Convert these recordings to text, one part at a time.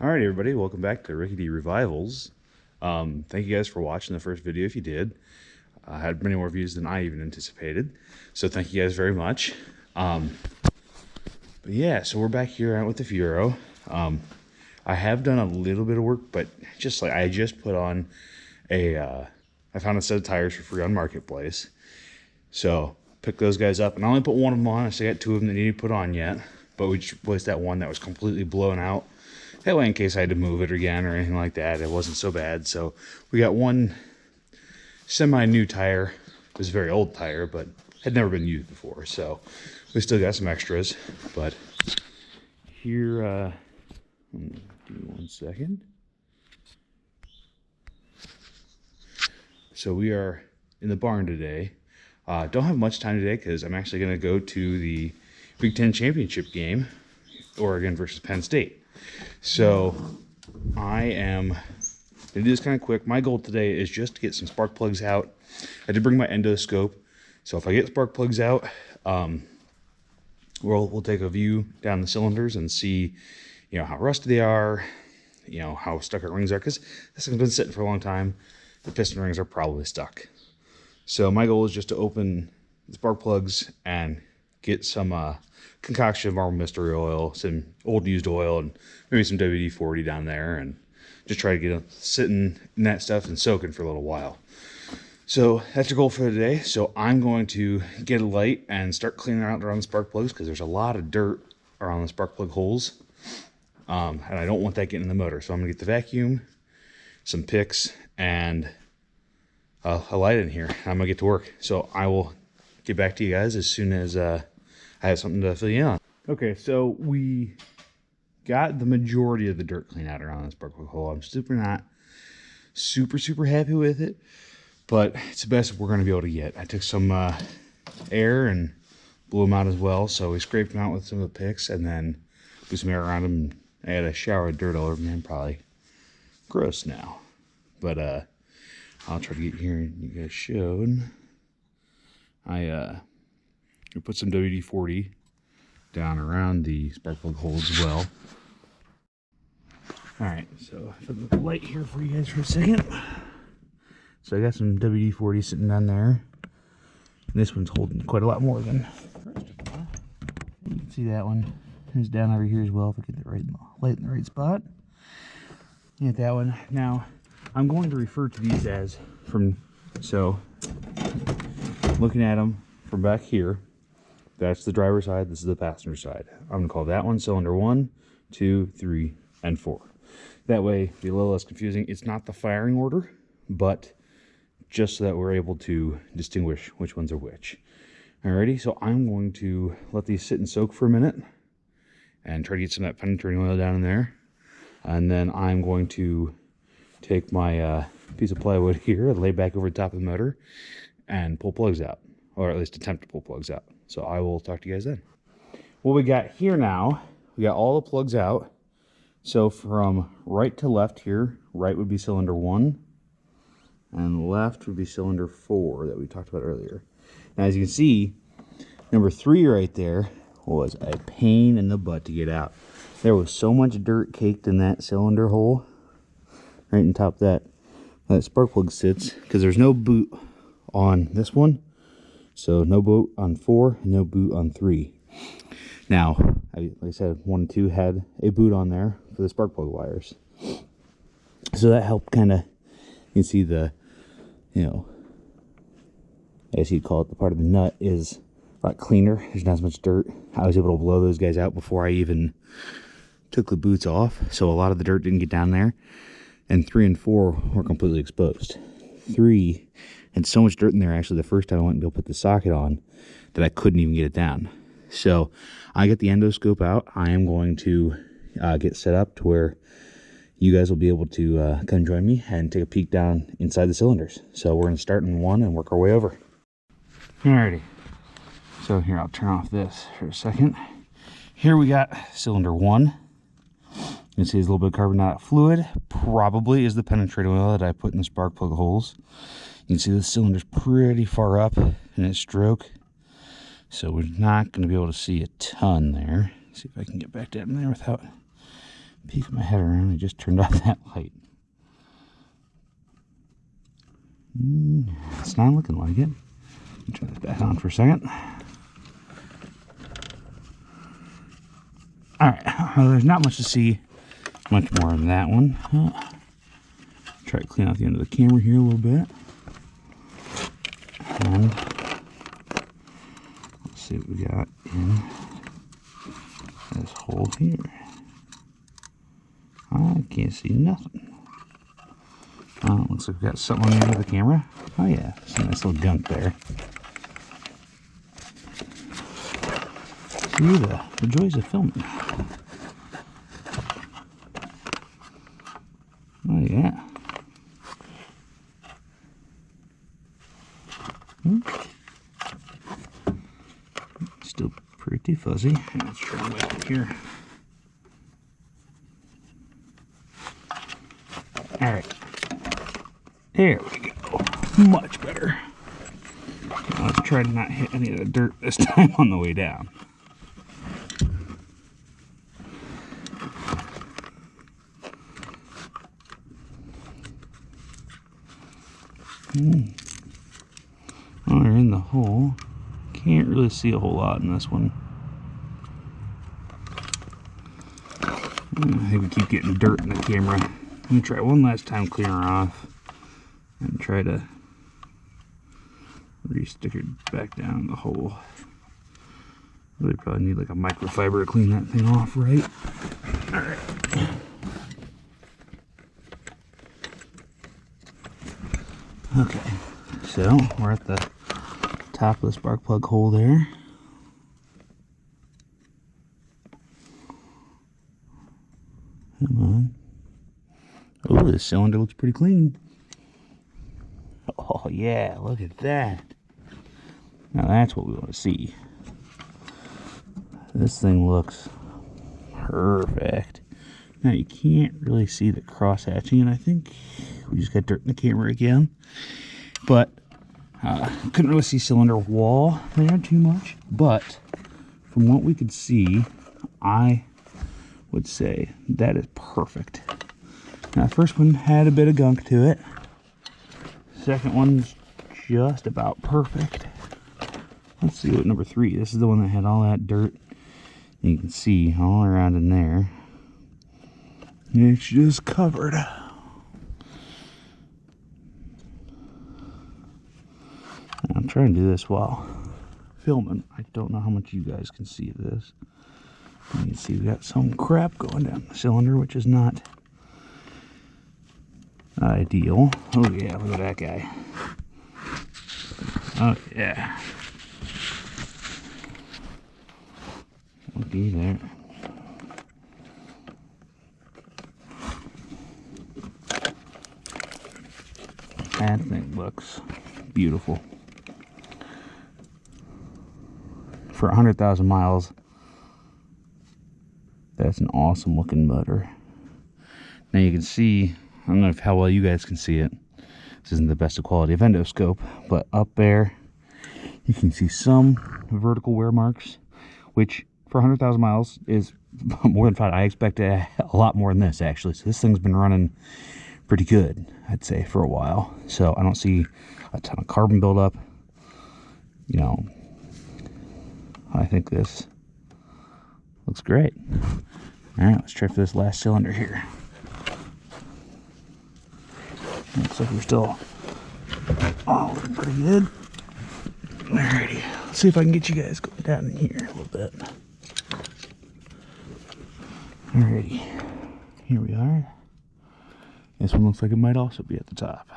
All right, everybody, welcome back to Rickety Revivals. Thank you guys for watching the first video. If you did, I had many more views than I even anticipated, so thank you guys very much. But yeah, so we're back here out with the Fiero. I have done a little bit of work, but just like I just put on I found a set of tires for free on Marketplace, so picked those guys up, and I only put one of them on. I still got two of them that need to put on yet, but we just replaced that one that was completely blown out. That way, in case I had to move it again or anything like that, it wasn't so bad. So we got one semi-new tire. It was a very old tire, but had never been used before. So we still got some extras. But here, give me 1 second. So we are in the barn today. Don't have much time today because I'm actually going to go to the Big Ten championship game, Oregon versus Penn State. So I am going to do this kind of quick. My goal today is just to get some spark plugs out. I did bring my endoscope, so if I get spark plugs out, we'll take a view down the cylinders and see, how rusty they are, how stuck our rings are, because this has been sitting for a long time. The piston rings are probably stuck. So my goal is just to open the spark plugs and get some concoction of our mystery oil, some old used oil, and maybe some WD-40 down there, and just try to get it sitting in that stuff and soaking for a little while. So that's the goal for today. So I'm going to get a light and start cleaning out around the spark plugs because there's a lot of dirt around the spark plug holes, and I don't want that getting in the motor. So I'm gonna get the vacuum, some picks, and a light in here. I'm gonna get to work. So I will get back to you guys as soon as I have something to fill you in on. Okay, so we got the majority of the dirt cleaned out around this spark plug hole. I'm not super happy with it, but it's the best we're going to be able to get. I took some air and blew them out as well, so we scraped them out with some of the picks and then put some air around them. I had a shower of dirt all over me. I'm probably gross now, but I'll try to get here and you guys showed. I put some WD-40 down around the spark plug hole as well. Alright, so I put the light here for you guys for a second. So I got some WD-40 sitting down there. And this one's holding quite a lot more than the rest of them. You can see that one is down over here as well if I get the right light in the right spot. Get that one. Now, I'm going to refer to these as looking at them from back here, that's the driver's side, this is the passenger side. I'm going to call that one cylinder 1, 2, 3, and 4. That way, it'll be a little less confusing. It's not the firing order, but just so that we're able to distinguish which ones are which. Alrighty, so I'm going to let these sit and soak for a minute and try to get some of that penetrating oil down in there. And then I'm going to take my piece of plywood here and lay back over the top of the motor and pull plugs out, or at least attempt to pull plugs out. So I will talk to you guys then. What we got here now, we got all the plugs out. So from right to left here, right would be cylinder 1, and left would be cylinder 4 that we talked about earlier. Now as you can see, number 3 right there was a pain in the butt to get out. There was so much dirt caked in that cylinder hole, right on top of that spark plug sits, because there's no boot on this one. So no boot on 4, no boot on 3. Now, like I said, 1 and 2 had a boot on there for the spark plug wires. So that helped kind of, you can see the, I guess you'd call it the part of the nut is a lot cleaner. There's not as much dirt. I was able to blow those guys out before I even took the boots off. So a lot of the dirt didn't get down there. And 3 and 4 were completely exposed. 3 had so much dirt in there, actually, the first time I went and go put the socket on, that I couldn't even get it down. So I get the endoscope out. I am going to get set up to where you guys will be able to come join me and take a peek down inside the cylinders. So we're going to start in 1 and work our way over. Alrighty. So here, I'll turn off this for a second. Here we got cylinder 1. You can see there's a little bit of carbonate fluid. Probably is the penetrating oil that I put in the spark plug holes. You can see the cylinder's pretty far up in its stroke, so we're not going to be able to see a ton there. See if I can get back down there without Peek my head around, I just turned off that light. It's not looking like it. Turn this back on for a second. Alright, well, there's not much to see. Much more on that one. Try to clean out the end of the camera here a little bit. And let's see what we got in this hole here. I can't see nothing. Looks like we've got something on the end of the camera. Oh yeah, some nice little gunk there. See the joys of filming. Oh yeah. Still pretty fuzzy. Let's try to wipe it here. Alright. There we go. Much better. Now let's try to not hit any of the dirt this time on the way down. Well, we're in the hole. Can't really see a whole lot in this one. I think we keep getting dirt in the camera. Let me try one last time, clear her off, and try to re-stick her back down in the hole. Really probably need like a microfiber to clean that thing off, right? Alright. Okay, so we're at the top of the spark plug hole there. Come on. Oh, this cylinder looks pretty clean. Oh yeah, look at that. Now that's what we want to see. This thing looks perfect. Now you can't really see the cross hatching, and I think we just got dirt in the camera again. But couldn't really see cylinder wall there too much. But from what we could see, I would say that is perfect. Now the first one had a bit of gunk to it. Second one's just about perfect. Let's see what number 3. This is the one that had all that dirt. And you can see all around in there. It's just covered. I'm trying to do this while filming. I don't know how much you guys can see of this. You can see we got some crap going down the cylinder, which is not ideal. Oh yeah, look at that guy. Oh yeah. Looky there. That thing looks beautiful. For 100,000 miles, that's an awesome looking motor. Now you can see, I don't know how well you guys can see it. This isn't the best of quality of endoscope, but up there you can see some vertical wear marks, which for 100,000 miles is more than fine. I expected a lot more than this actually. So this thing's been running pretty good, I'd say, for a while. So I don't see a ton of carbon buildup. You know, I think this looks great. All right, let's try for this last cylinder here. Looks like we're still all looking pretty good. Alrighty, let's see if I can get you guys going down in here a little bit. Alrighty, here we are. This one looks like it might also be at the top.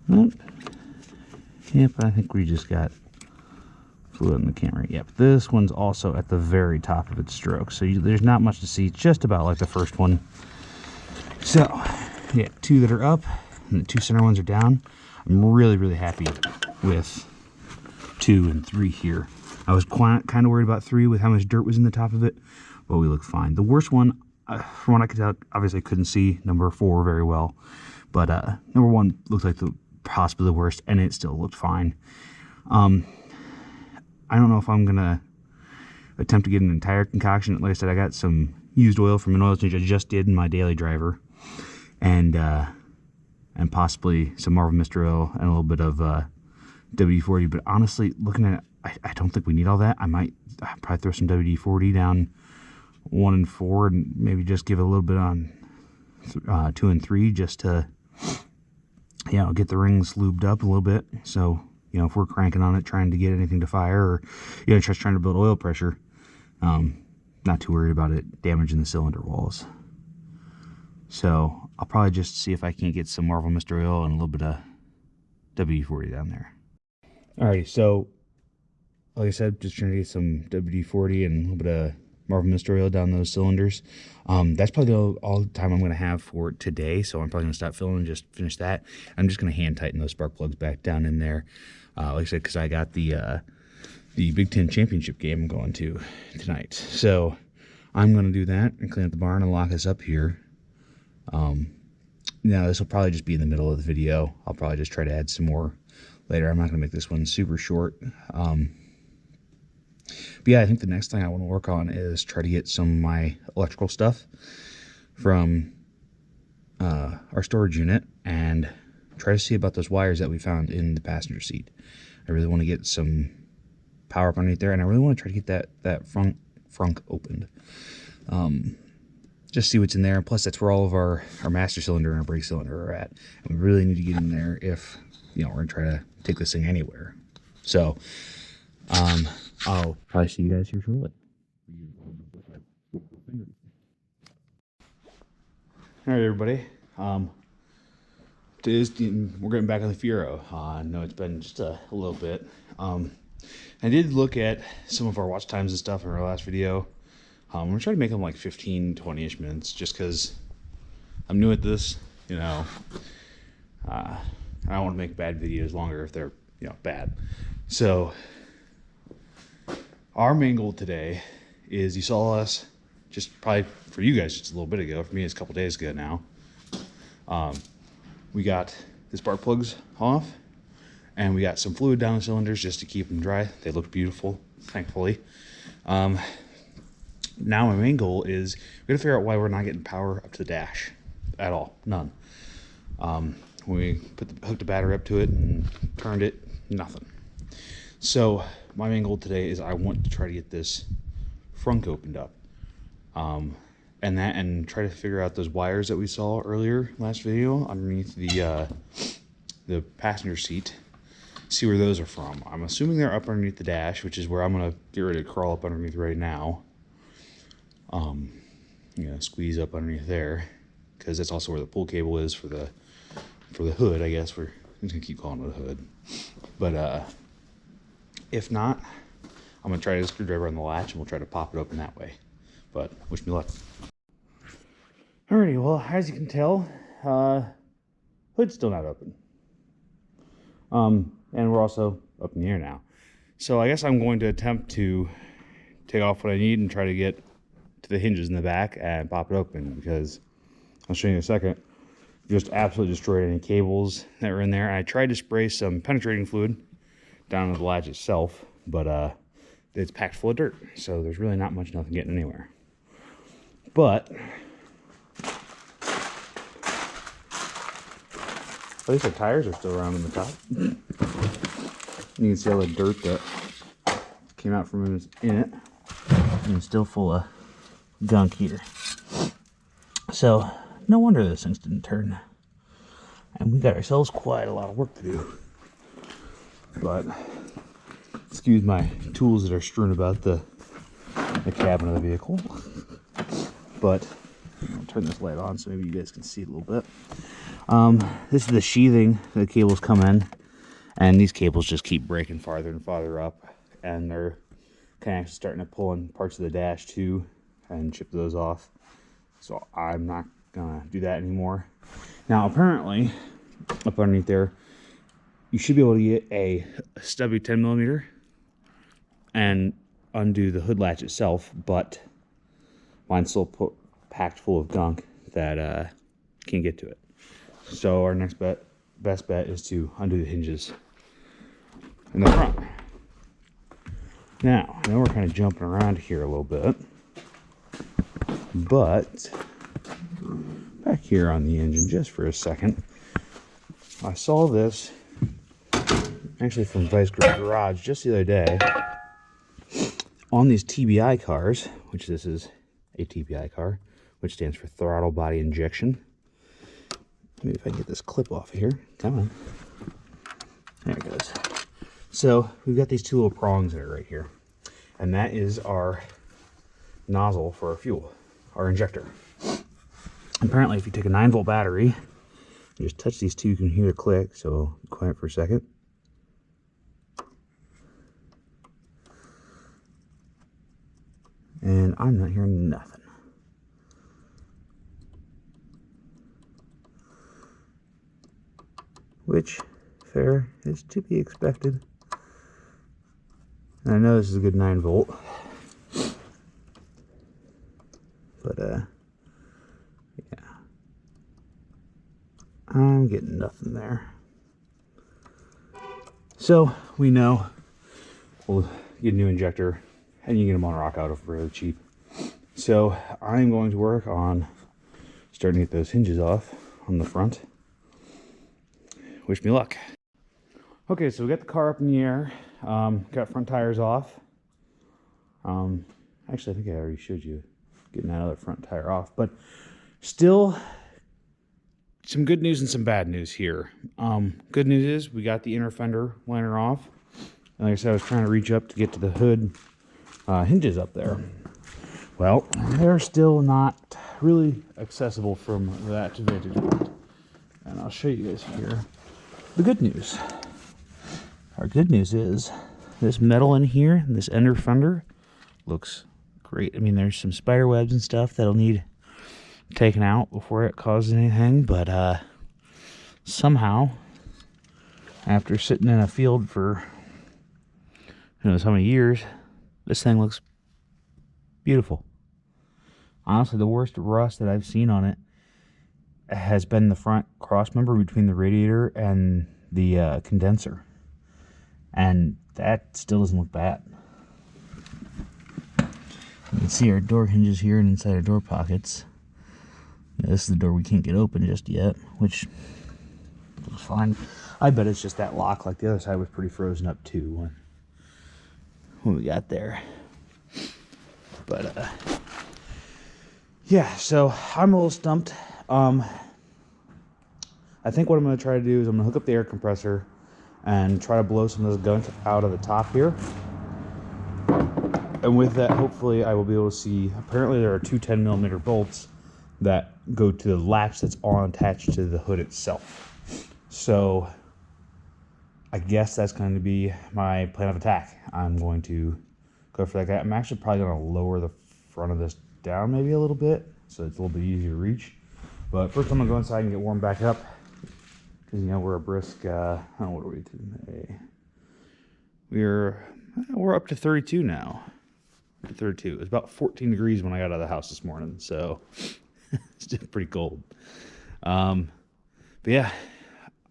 Nope. Yep, I think we just got fluid in the camera. Yep, this one's also at the very top of its stroke, so there's not much to see, just about like the first one. So, yeah, 2 that are up, and the 2 center ones are down. I'm really, really happy with 2 and 3 here. I was kind of worried about 3 with how much dirt was in the top of it, but we look fine. The worst one, from what I could tell, obviously I couldn't see number 4 very well, but number 1 looked like possibly the worst, and it still looked fine. I don't know if I'm gonna attempt to get an entire concoction. Like I said, I got some used oil from an oil change I just did in my daily driver, and possibly some Marvel Mystery oil and a little bit of WD-40. But honestly, looking at it, I don't think we need all that. I might probably throw some WD-40 down 1 and 4, and maybe just give it a little bit on 2 and 3, just to, you know, get the rings lubed up a little bit. So, you know, if we're cranking on it, trying to get anything to fire, or, you know, just trying to build oil pressure, not too worried about it damaging the cylinder walls. So I'll probably just see if I can't get some Marvel Mystery oil and a little bit of WD-40 down there. Alrighty, so like I said, just trying to get some WD-40 and a little bit of Marvel Mystery oil down those cylinders. That's probably all the time I'm going to have for today, so I'm probably going to stop filming and just finish that. I'm just going to hand tighten those spark plugs back down in there, like I said, because I got the Big Ten Championship game I'm going to tonight. So I'm going to do that and clean up the barn and lock us up here. Now this will probably just be in the middle of the video. I'll probably just try to add some more later. I'm not going to make this one super short. But yeah, I think the next thing I want to work on is try to get some of my electrical stuff from our storage unit and try to see about those wires that we found in the passenger seat. I really want to get some power up underneath there, and I really want to try to get that frunk opened. Just see what's in there. Plus, that's where all of our master cylinder and our brake cylinder are at. And we really need to get in there if, you know, we're going to try to take this thing anywhere. So, I'll probably see you guys here shortly. All right, everybody. We're getting back on the Fiero. I know it's been just a little bit. I did look at some of our watch times and stuff in our last video. We're trying to make them like 15, 20-ish minutes, just because I'm new at this. You know, I don't want to make bad videos longer if they're, you know, bad. So our main goal today is, you saw us just probably for you guys just a little bit ago. For me, it's a couple days ago now. We got the spark plugs off, and we got some fluid down the cylinders just to keep them dry. They look beautiful, thankfully. Now my main goal is we gotta figure out why we're not getting power up to the dash at all. None. We hooked the battery up to it and turned it, nothing. So my main goal today is I want to try to get this frunk opened up, and try to figure out those wires that we saw earlier last video underneath the passenger seat. See where those are from. I'm assuming they're up underneath the dash, which is where I'm gonna get ready to crawl up underneath right now. You know, squeeze up underneath there, because that's also where the pull cable is for the hood. I guess we're just gonna keep calling it a hood. But if not, I'm gonna try to screwdriver on the latch, and we'll try to pop it open that way. But wish me luck. Alrighty, well, as you can tell, hood's still not open. And we're also up in the air now. So I guess I'm going to attempt to take off what I need and try to get to the hinges in the back and pop it open, because I'll show you in a second. Just absolutely destroyed any cables that were in there. I tried to spray some penetrating fluid down on the latch itself, but it's packed full of dirt, so there's really not much, nothing getting anywhere. But at least the tires are still around in the top. You can see all the dirt that came out from in it, and it's still full of gunk here. So no wonder those things didn't turn, and we got ourselves quite a lot of work to do. But excuse my tools that are strewn about the cabin of the vehicle. But I'll turn this light on so maybe you guys can see it a little bit. This is the sheathing the cables come in, and these cables just keep breaking farther and farther up, and they're kind of starting to pull in parts of the dash too and chip those off. So I'm not gonna do that anymore. Now apparently up underneath there you should be able to get a stubby 10mm and undo the hood latch itself, but mine's still packed full of gunk that can't get to it. So our next best bet is to undo the hinges in the front. Now, I know we're kind of jumping around here a little bit, but back here on the engine just for a second, I saw this actually from Vice Grip Garage just the other day on these TBI cars, which this is a TBI car, which stands for throttle body injection. Maybe if I can get this clip off of here. Come on. There it goes. So we've got these two little prongs that are right here, and that is our nozzle for our fuel, our injector. Apparently, if you take a 9-volt battery, you just touch these two, you can hear the click. So be quiet for a second. And I'm not hearing nothing. Which, fair, is to be expected. And I know this is a good 9-volt. But, yeah. I'm getting nothing there. So, we know we'll get a new injector, and you can get them on Rock Auto for really cheap. So, I'm going to work on starting to get those hinges off on the front. Wish me luck. Okay, so we got the car up in the air. Got front tires off. Actually, I think I already showed you getting that other front tire off, but still some good news and some bad news here. Good news is we got the inner fender liner off. And like I said, I was trying to reach up to get to the hood hinges up there. Well, they're still not really accessible from that vantage point. And I'll show you guys here the good news. Our good news is this metal in here, this inner fender, looks great. I mean, there's some spider webs and stuff that'll need taken out before it causes anything, but somehow, after sitting in a field for who knows how many years, this thing looks beautiful. Honestly, the worst rust that I've seen on it has been the front cross member between the radiator and the condenser, and that still doesn't look bad. You can see our door hinges here and inside our door pockets. This is the door we can't get open just yet, which looks fine. I bet it's just that lock, like the other side was pretty frozen up too when we got there. But yeah, so I'm a little stumped. I think what I'm going to try to do is I'm going to hook up the air compressor and try to blow some of this gunk out of the top here. And with that, hopefully I will be able to see, apparently there are two 10mm bolts that go to the latch that's on attached to the hood itself. So I guess that's going to be my plan of attack. I'm going to go for that guy. I'm actually probably going to lower the front of this down maybe a little bit so it's a little bit easier to reach. But first I'm going to go inside and get warmed back up. Because, you know, we're a brisk, I don't know, what are we today? We're up to 32 now. 32. It was about 14 degrees when I got out of the house this morning, so it's still pretty cold. But yeah,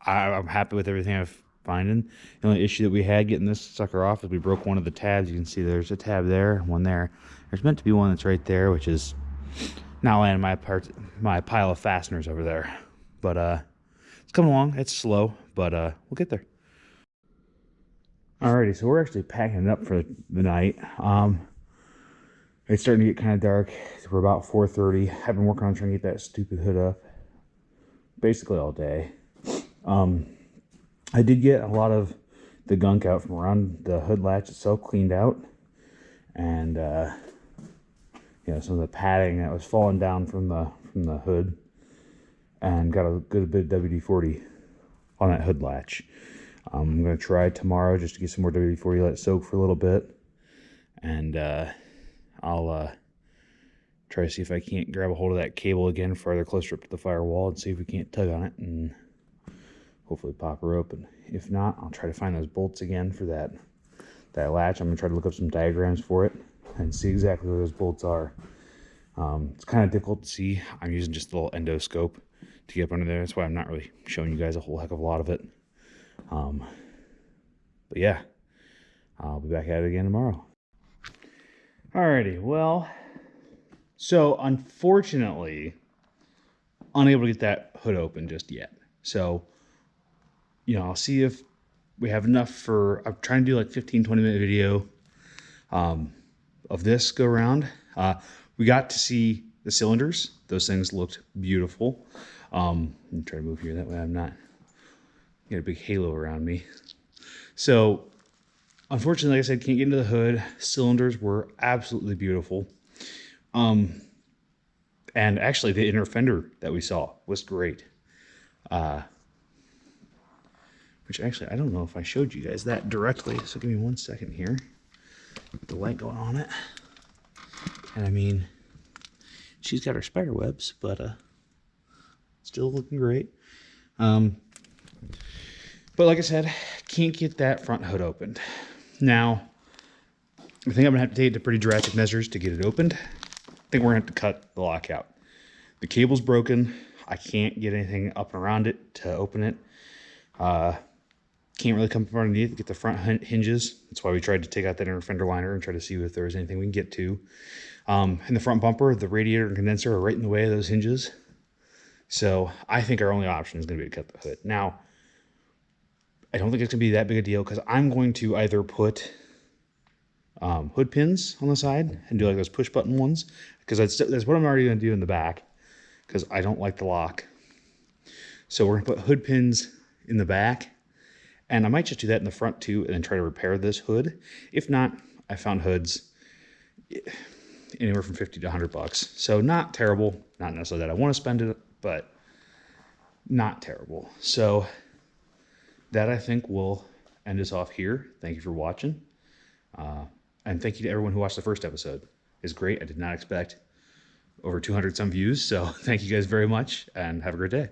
I'm happy with everything I've finding. The only issue that we had getting this sucker off is we broke one of the tabs. You can see there's a tab there, one there. There's meant to be one that's right there, which is now landing my pile of fasteners over there. But it's coming along. It's slow, but we'll get there. Alrighty, so we're actually packing it up for the night. It's starting to get kind of dark. We're about 4:30. I've been working on trying to get that stupid hood up basically all day. I did get a lot of the gunk out from around the hood latch itself cleaned out, and you know, some of the padding that was falling down from the hood, and got a good bit of WD-40 on that hood latch. I'm going to try tomorrow just to get some more WD-40, let it soak for a little bit, and I'll try to see if I can't grab a hold of that cable again farther closer up to the firewall and see if we can't tug on it and hopefully pop her open. If not, I'll try to find those bolts again for that latch. I'm going to try to look up some diagrams for it and see exactly where those bolts are. It's kind of difficult to see. I'm using just a little endoscope to get up under there. That's why I'm not really showing you guys a whole heck of a lot of it. But yeah, I'll be back at it again tomorrow. Alrighty, well, so unfortunately, unable to get that hood open just yet. So, I'll see if we have enough for, I'm trying to do like 15-20 minute video of this go around. We got to see the cylinders. Those things looked beautiful. Let me try to move here, that way I'm not, get a big halo around me. So, unfortunately, like I said, can't get into the hood. Cylinders were absolutely beautiful. And actually, the inner fender that we saw was great. Which actually, I don't know if I showed you guys that directly. So give me 1 second here. With the light going on it. And I mean, she's got her spider webs, but still looking great. But like I said, can't get that front hood opened. Now, I think I'm gonna have to take it to pretty drastic measures to get it opened. I think we're gonna have to cut the lock out. The cable's broken. I can't get anything up and around it to open it. Can't really come from underneath to get the front hinges. That's why we tried to take out that inner fender liner and try to see if there was anything we can get to. And the front bumper, the radiator and condenser are right in the way of those hinges. So I think our only option is going to be to cut the hood. Now, I don't think it's going to be that big a deal because I'm going to either put hood pins on the side and do like those push button ones, because that's what I'm already going to do in the back because I don't like the lock. So we're going to put hood pins in the back. And I might just do that in the front too and then try to repair this hood. If not, I found hoods anywhere from 50 to 100 bucks. So not terrible. Not necessarily that I want to spend it, but not terrible. So that I think will end us off here. Thank you for watching. And thank you to everyone who watched the first episode. It's great. I did not expect over 200 some views. So thank you guys very much and have a great day.